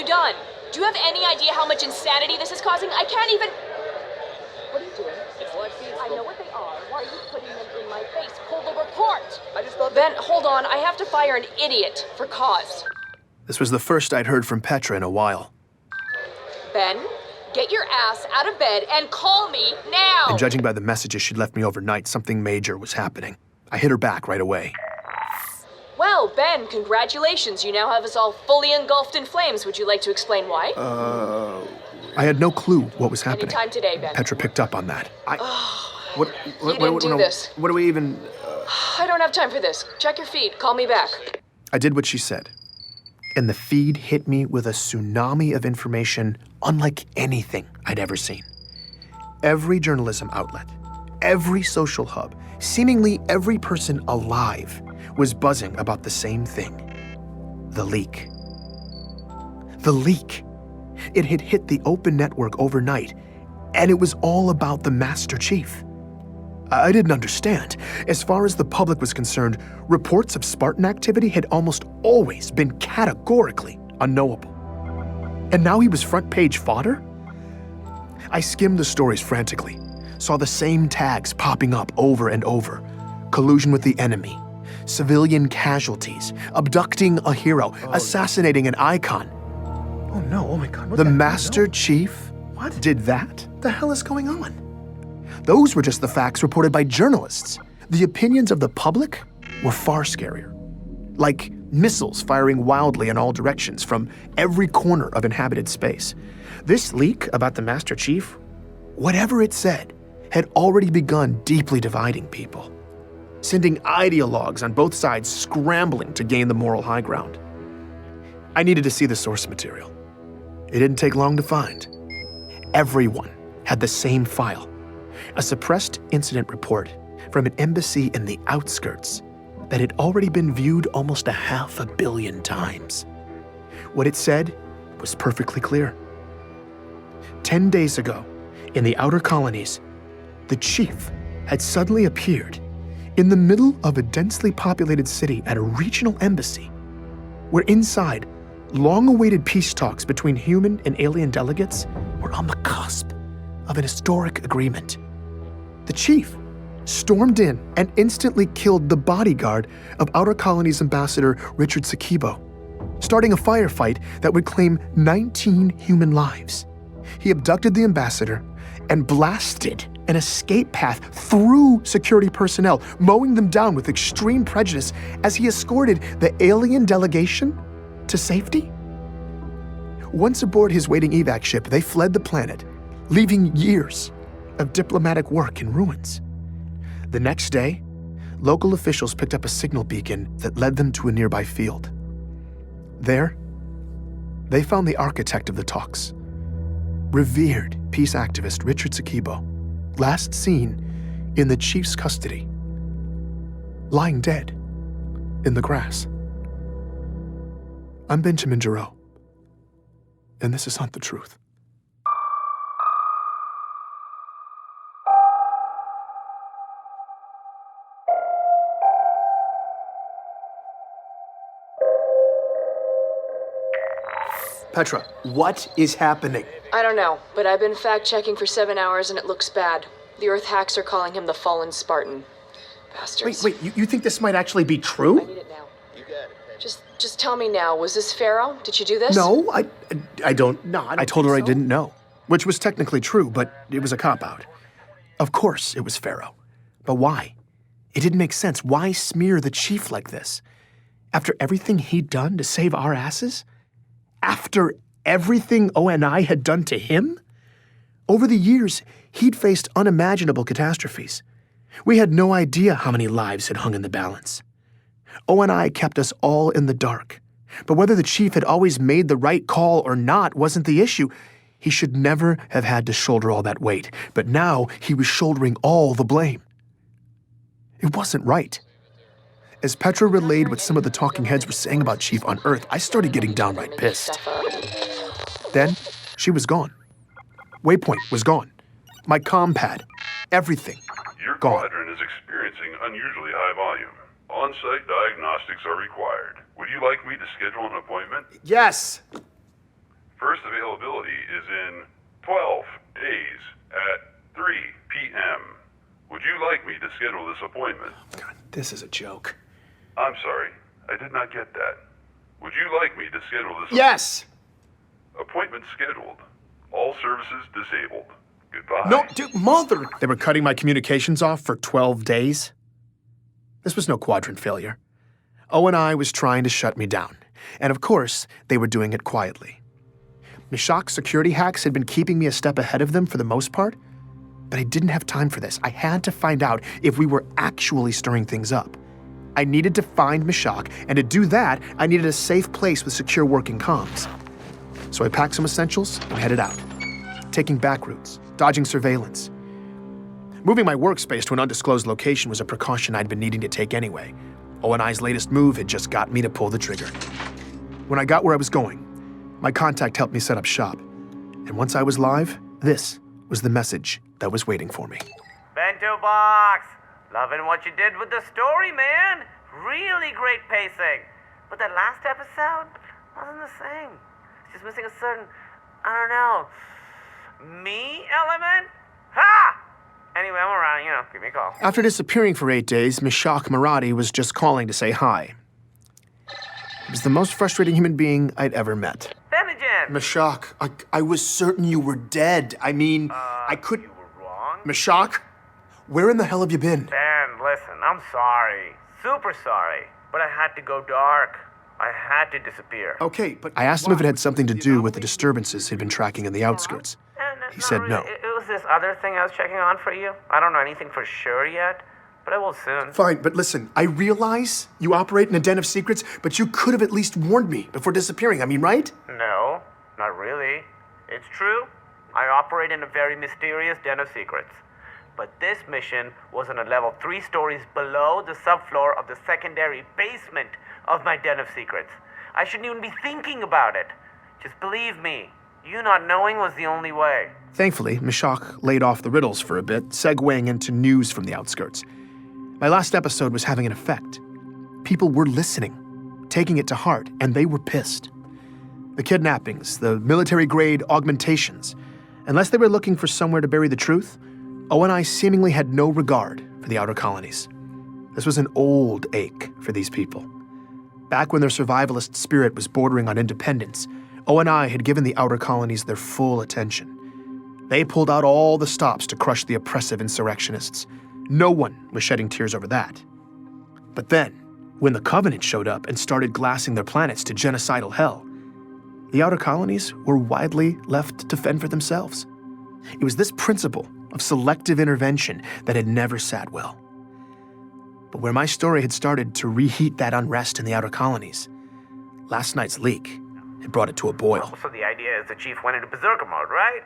you done? Do you have any idea how much insanity this is causing? I can't even... What are you doing? It's like I know what they are. Why are you putting them in my face? Pull the report! I just thought... Ben, hold on. I have to fire an idiot for cause. This was the first I'd heard from Petra in a while. Ben, get your ass out of bed and call me now! And judging by the messages she'd left me overnight, something major was happening. I hit her back right away. Well, Ben, congratulations. You now have us all fully engulfed in flames. Would you like to explain why? I had no clue what was happening. Anytime today, Ben. Petra picked up on that. You didn't do this. What do we even... I don't have time for this. Check your feed. Call me back. I did what she said. And the feed hit me with a tsunami of information unlike anything I'd ever seen. Every journalism outlet, every social hub, seemingly every person alive was buzzing about the same thing. The leak. The leak. It had hit the open network overnight, and it was all about the Master Chief. I didn't understand. As far as the public was concerned, reports of Spartan activity had almost always been categorically unknowable. And now he was front-page fodder? I skimmed the stories frantically, saw the same tags popping up over and over. Collusion with the enemy, civilian casualties, abducting a hero, assassinating an icon. Oh no, oh my God. What The Master Chief did that? the hell is going on? Those were just the facts reported by journalists. The opinions of the public were far scarier. Like missiles firing wildly in all directions from every corner of inhabited space. This leak about the Master Chief, whatever it said, had already begun deeply dividing people, sending ideologues on both sides scrambling to gain the moral high ground. I needed to see the source material. It didn't take long to find. Everyone had the same file, a suppressed incident report from an embassy in the outskirts that had already been viewed almost 500 million times. What it said was perfectly clear. 10 days ago, in the outer colonies, the chief had suddenly appeared in the middle of a densely populated city at a regional embassy, where inside, long-awaited peace talks between human and alien delegates were on the cusp of an historic agreement. The chief stormed in and instantly killed the bodyguard of Outer Colonies Ambassador Richard Sakibo, starting a firefight that would claim 19 human lives. He abducted the ambassador and blasted an escape path through security personnel, mowing them down with extreme prejudice as he escorted the alien delegation to safety. Once aboard his waiting evac ship, they fled the planet, leaving years of diplomatic work in ruins. The next day, local officials picked up a signal beacon that led them to a nearby field. There, they found the architect of the talks, revered peace activist Richard Sakibo, last seen in the chief's custody, lying dead in the grass. I'm Benjamin Giroux, and this is Hunt the Truth. Petra, what is happening? I don't know, but I've been fact-checking for 7 hours and it looks bad. The Earth hacks are calling him the Fallen Spartan. Bastards. Wait, you think this might actually be I true? need it now. You got it. Just tell me now, was this Pharaoh? Did you do this? No, I don't. No, I told her I didn't know, which was technically true, but it was a cop-out. Of course it was Pharaoh. But why? It didn't make sense. Why smear the chief like this? After everything he'd done to save our asses? After everything ONI had done to him? Over the years, he'd faced unimaginable catastrophes. We had no idea how many lives had hung in the balance. ONI kept us all in the dark. But whether the chief had always made the right call or not wasn't the issue. He should never have had to shoulder all that weight. But now he was shouldering all the blame. It wasn't right. As Petra relayed what some of the talking heads were saying about Chief on Earth, I started getting downright pissed. Then, she was gone. Waypoint was gone. My comm pad. Everything. Your gone. quadrant is experiencing unusually high volume. On-site diagnostics are required. Would you like me to schedule an appointment? Yes! is in 12 days at 3 p.m. Would you like me to schedule this appointment? God, this is a joke. I'm sorry, I did not get that. Would you like me to schedule this? Yes! Appointment scheduled. All services disabled. Goodbye. No, dude, mother! They were cutting my communications off for 12 days? This was no quadrant failure. O&I was trying to shut me down. And of course, they were doing it quietly. Meshach's security hacks had been keeping me a step ahead of them for the most part, but I didn't have time for this. I had to find out if we were actually stirring things up. I needed to find Meshach, and to do that, I needed a safe place with secure working comms. So I packed some essentials and headed out, taking back routes, dodging surveillance. Moving my workspace to an undisclosed location was a precaution I'd been needing to take anyway. O&I's latest move had just got me to pull the trigger. When I got where I was going, my contact helped me set up shop. And once I was live, this was the message that was waiting for me. Bento box! Loving what you did with the story, man! Really great pacing. But that last episode wasn't the same. It's just missing a certain, I don't know, me element? Ha! Anyway, I'm around, give me a call. After disappearing for 8 days, Meshach Maradi was just calling to say hi. He was the most frustrating human being I'd ever met. Benjamin! Meshach, I was certain you were dead. I mean, I could... You were wrong? Meshach, where in the hell have you been? Ben, listen, I'm sorry. Super sorry. But I had to go dark. I had to disappear. Okay, but I asked him if it had something to do with the disturbances he'd been tracking in the outskirts. He said no. It was this other thing I was checking on for you. I don't know anything for sure yet, but I will soon. Fine, but listen, I realize you operate in a den of secrets, but you could have at least warned me before disappearing, right? No, not really. It's true. I operate in a very mysterious den of secrets. But this mission was on a level 3 stories below the subfloor of the secondary basement of my den of secrets. I shouldn't even be thinking about it. Just believe me, you not knowing was the only way. Thankfully, Meshach laid off the riddles for a bit, segueing into news from the outskirts. My last episode was having an effect. People were listening, taking it to heart, and they were pissed. The kidnappings, the military-grade augmentations, unless they were looking for somewhere to bury the truth, O&I seemingly had no regard for the outer colonies. This was an old ache for these people. Back when their survivalist spirit was bordering on independence, O&I had given the outer colonies their full attention. They pulled out all the stops to crush the oppressive insurrectionists. No one was shedding tears over that. But then, when the Covenant showed up and started glassing their planets to genocidal hell, the outer colonies were widely left to fend for themselves. It was this principle of selective intervention that had never sat well. But where my story had started to reheat that unrest in the outer colonies, last night's leak had brought it to a boil. So the idea is the chief went into berserker mode, right?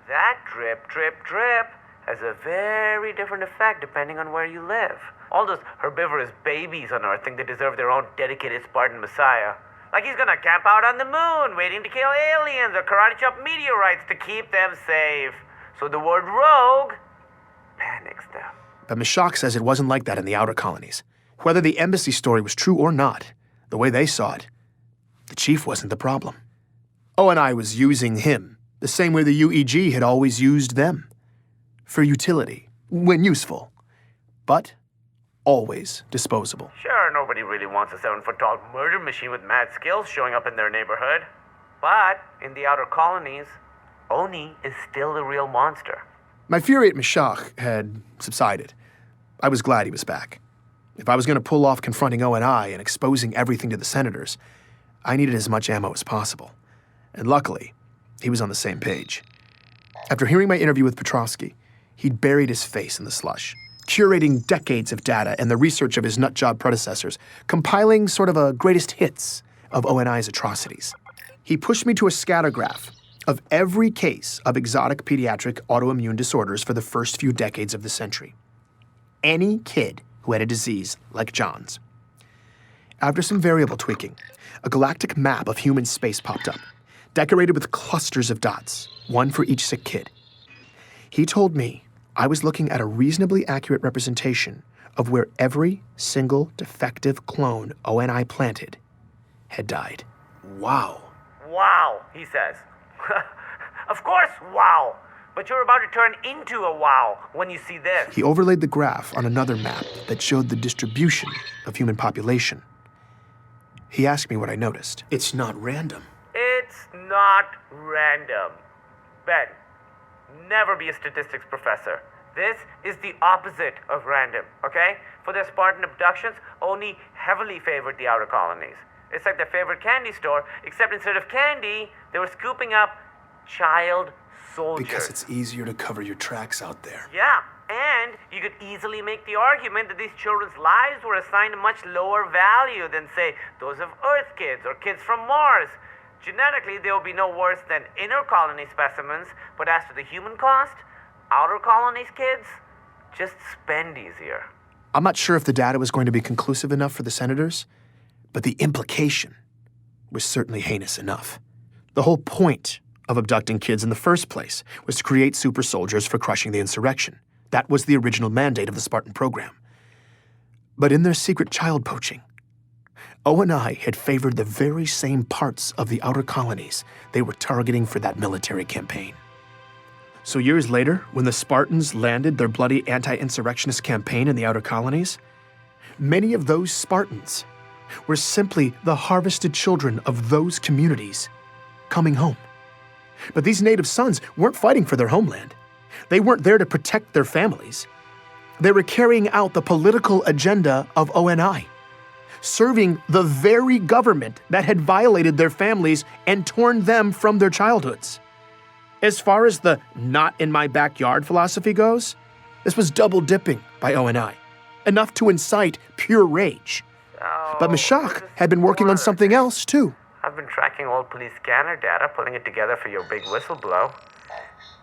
That drip, drip, drip has a very different effect depending on where you live. All those herbivorous babies on Earth think they deserve their own dedicated Spartan messiah. Like he's gonna camp out on the moon, waiting to kill aliens or karate chop meteorites to keep them safe. So the word rogue panics them. But Meshach says it wasn't like that in the outer colonies. Whether the embassy story was true or not, the way they saw it, the chief wasn't the problem. O&I was using him the same way the UEG had always used them. For utility, when useful, but always disposable. Sure, nobody really wants a 7-foot-tall murder machine with mad skills showing up in their neighborhood. But in the outer colonies, Oni is still the real monster. My fury at Meshach had subsided. I was glad he was back. If I was going to pull off confronting O&I and exposing everything to the senators, I needed as much ammo as possible. And luckily, he was on the same page. After hearing my interview with Petrovsky, he'd buried his face in the slush, curating decades of data and the research of his nutjob predecessors, compiling sort of a greatest hits of O&I's atrocities. He pushed me to a scattergraph of every case of exotic pediatric autoimmune disorders for the first few decades of the century. Any kid who had a disease like John's. After some variable tweaking, a galactic map of human space popped up, decorated with clusters of dots, one for each sick kid. He told me I was looking at a reasonably accurate representation of where every single defective clone O&I planted had died. Wow. Wow, he says. A Of course, wow. But you're about to turn into a wow when you see this. He overlaid the graph on another map that showed the distribution of human population. He asked me what I noticed. It's not random. It's not random. Ben, never be a statistics professor. This is the opposite of random, okay? For their Spartan abductions, Oni heavily favored the outer colonies. It's like their favorite candy store, except instead of candy, they were scooping up child soldiers. Because it's easier to cover your tracks out there. Yeah, and you could easily make the argument that these children's lives were assigned a much lower value than, say, those of Earth kids or kids from Mars. Genetically, they will be no worse than inner colony specimens, but as to the human cost, outer colonies kids just spend easier. I'm not sure if the data was going to be conclusive enough for the senators, but the implication was certainly heinous enough. The whole point of abducting kids in the first place was to create super soldiers for crushing the insurrection. That was the original mandate of the Spartan program. But in their secret child poaching, O&I had favored the very same parts of the outer colonies they were targeting for that military campaign. So years later, when the Spartans landed their bloody anti-insurrectionist campaign in the outer colonies, many of those Spartans were simply the harvested children of those communities coming home. But these native sons weren't fighting for their homeland. They weren't there to protect their families. They were carrying out the political agenda of O&I, serving the very government that had violated their families and torn them from their childhoods. As far as the not-in-my-backyard philosophy goes, this was double-dipping by O&I, enough to incite pure rage. But Meshach had been working on something else, too. I've been tracking old police scanner data, putting it together for your big whistleblow.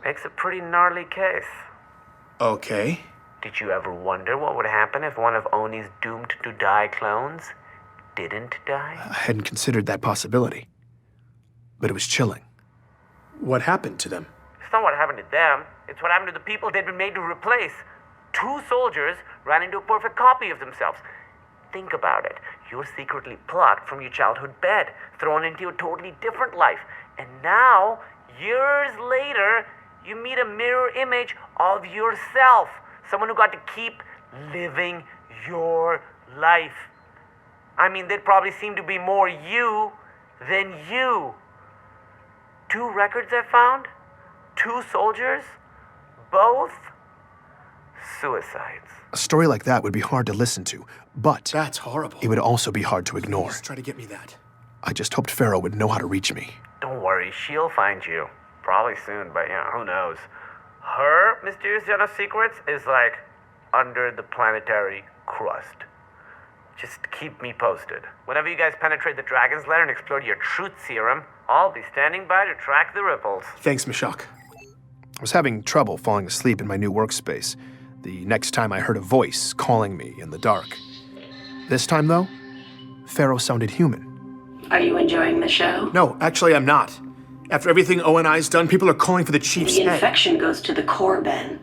Makes a pretty gnarly case. Okay. Did you ever wonder what would happen if one of Oni's doomed-to-die clones didn't die? I hadn't considered that possibility, but it was chilling. What happened to them? It's not what happened to them. It's what happened to the people they'd been made to replace. 2 soldiers ran into a perfect copy of themselves. Think about it. You're secretly plucked from your childhood bed, thrown into a totally different life. And now, years later, you meet a mirror image of yourself. Someone who got to keep living your life. I mean, they'd probably seem to be more you than you. 2 records I found, 2 soldiers, both suicides. A story like that would be hard to listen to, but That's horrible. it would also be hard to ignore. Just try to get me that. I just hoped Pharaoh would know how to reach me. Don't worry, she'll find you. Probably soon, but who knows. Her mysterious den of secrets is like under the planetary crust. Just keep me posted. Whenever you guys penetrate the dragon's lair and explore your truth serum, I'll be standing by to track the ripples. Thanks, Meshach. I was having trouble falling asleep in my new workspace the next time I heard a voice calling me in the dark. This time, though, Pharaoh sounded human. Are you enjoying the show? No, actually, I'm not. After everything O&I's done, people are calling for the chief's The head. infection goes to the core, Ben.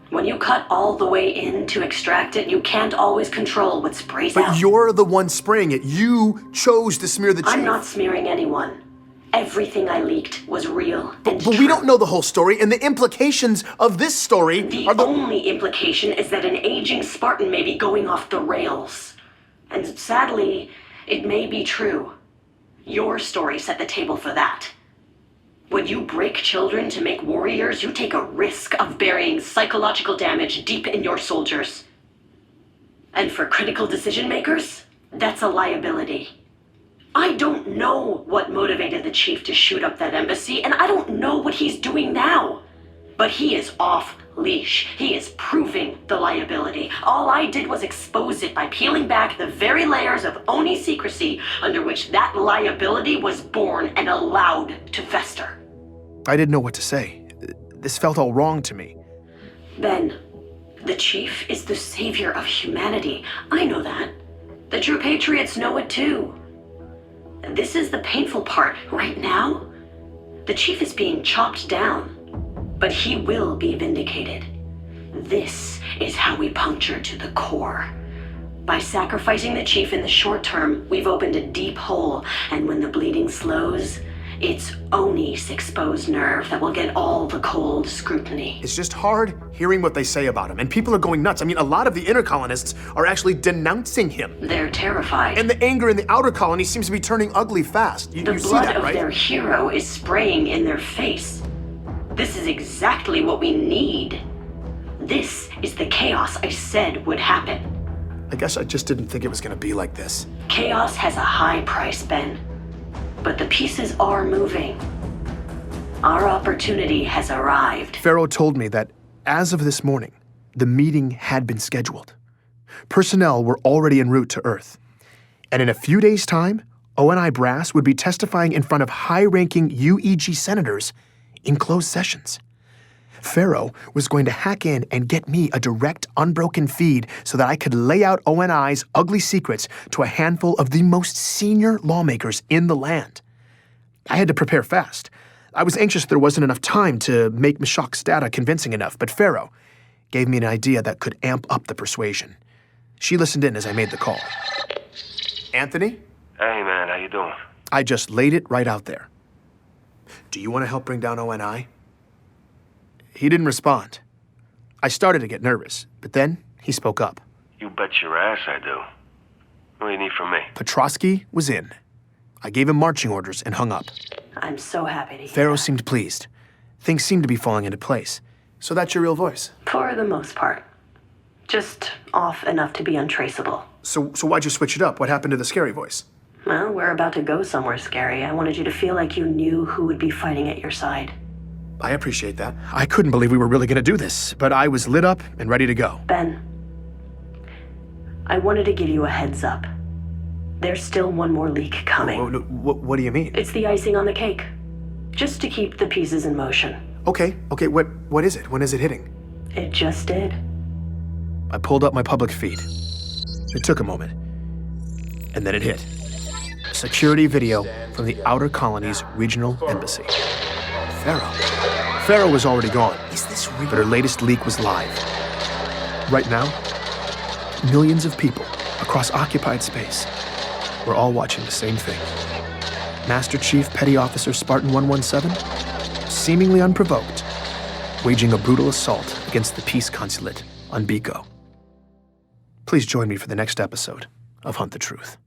When you cut all the way in to extract it, you can't always control what sprays out. But you're the one spraying it. You chose to smear the chief. I'm not smearing anyone. Everything I leaked was real and But we don't know the whole story, and the implications of this story The are the... only implication is that an aging Spartan may be going off the rails. And sadly, it may be true. Your story set the table for that. When you break children to make warriors, you take a risk of burying psychological damage deep in your soldiers. And for critical decision makers, that's a liability. I don't know what motivated the chief to shoot up that embassy, and I don't know what he's doing now. But he is off leash. He is proving the liability. All I did was expose it by peeling back the very layers of Oni secrecy under which that liability was born and allowed to fester. I didn't know what to say. This felt all wrong to me. Ben, the chief is the savior of humanity. I know that. The true patriots know it too. This is the painful part. Right now, the chief is being chopped down. But he will be vindicated. This is how we puncture to the core. By sacrificing the chief in the short term, we've opened a deep hole, and when the bleeding slows, It's Oni's exposed nerve that will get all the cold scrutiny. It's just hard hearing what they say about him, and people are going nuts. I mean, a lot of the inner colonists are actually denouncing him. They're terrified. And the anger in the outer colony seems to be turning ugly fast. The You see blood that, of right? their hero is spraying in their face. This is exactly what we need. This is the chaos I said would happen. I guess I just didn't think it was gonna be like this. Chaos has a high price, Ben. But the pieces are moving. Our opportunity has arrived. Pharaoh told me that as of this morning, the meeting had been scheduled. Personnel were already en route to Earth. And in a few days' time, ONI brass would be testifying in front of high-ranking UEG senators in closed sessions. Pharaoh was going to hack in and get me a direct, unbroken feed so that I could lay out ONI's ugly secrets to a handful of the most senior lawmakers in the land. I had to prepare fast. I was anxious there wasn't enough time to make Meshach's data convincing enough, but Pharaoh gave me an idea that could amp up the persuasion. She listened in as I made the call. Anthony? Hey, man, how you doing? I just laid it right out there. Do you want to help bring down ONI? He didn't respond. I started to get nervous, but then he spoke up. You bet your ass I do. What do you need from me? Petrosky was in. I gave him marching orders and hung up. I'm so happy to hear Pharaoh that. seemed pleased. Things seemed to be falling into place. So that's your real voice? For the most part. Just off enough to be untraceable. So why'd you switch it up? What happened to the scary voice? Well, we're about to go somewhere scary. I wanted you to feel like you knew who would be fighting at your side. I appreciate that. I couldn't believe we were really going to do this, but I was lit up and ready to go. Ben, I wanted to give you a heads up. There's still one more leak coming. What do you mean? It's the icing on the cake. Just to keep the pieces in motion. Okay, what is it? When is it hitting? It just did. I pulled up my public feed. It took a moment. And then it hit. A security video from the Outer Colony's regional embassy. Pharaoh was already gone. Is this real? But her latest leak was live. Right now, millions of people across occupied space were all watching the same thing. Master Chief Petty Officer Spartan 117, seemingly unprovoked, waging a brutal assault against the peace consulate on Biko. Please join me for the next episode of Hunt the Truth.